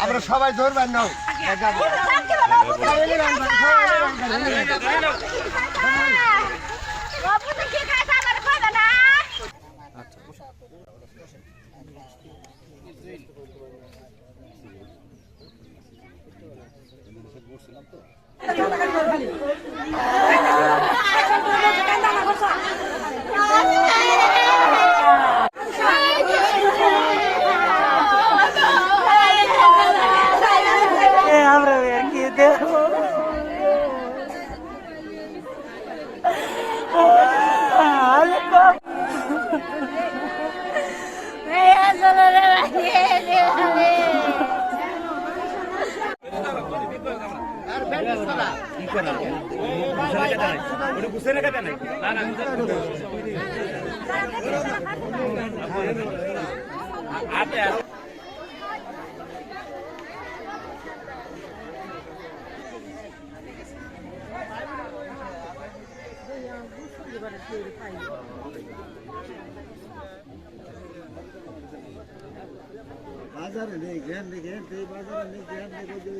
আমরা সবাই ধরবেন না বাজারে নেই জ্ঞান দেখে বাজারে নেই জ্ঞান দেখে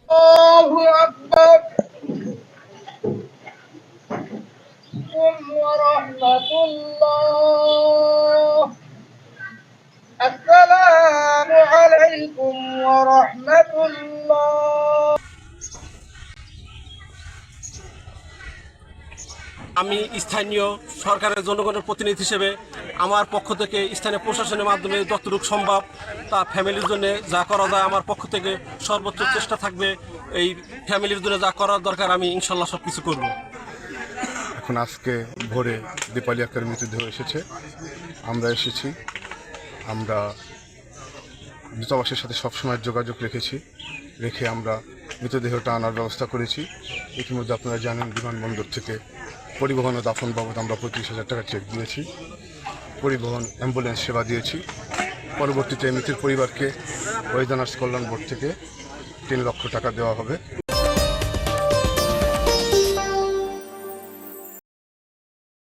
الله أكبر ورحمة الله السلام عليكم ورحمة الله আমি স্থানীয় সরকারের জনগণের প্রতিনিধি হিসেবে আমার পক্ষ থেকে স্থানীয় প্রশাসনের মাধ্যমে যতটুকু সম্ভব তা ফ্যামিলির জন্য যা করা যায় আমার পক্ষ থেকে সর্বোচ্চ চেষ্টা থাকবে। এই ফ্যামিলির জন্য যা করার দরকার আমি ইনশাল্লাহ সব কিছু করব। এখন আজকে ভোরে দীপালি আক্তার মৃতদেহ এসেছে, আমরা এসেছি। আমরা দূতাবাসের সাথে সবসময় যোগাযোগ রেখে আমরা মৃতদেহটা আনার ব্যবস্থা করেছি। ইতিমধ্যে আপনারা জানেন বিমানবন্দর থেকে পরিবহন ও দাফন বাবদ আমরা 35,000 টাকা চেক দিয়েছি, পরিবহন অ্যাম্বুলেন্স সেবা দিয়েছি। পরবর্তীতে মৃতের পরিবারকে ওয়েদানার্স কল্যাণ বোর্ড থেকে 3 লক্ষ টাকা দেওয়া হবে।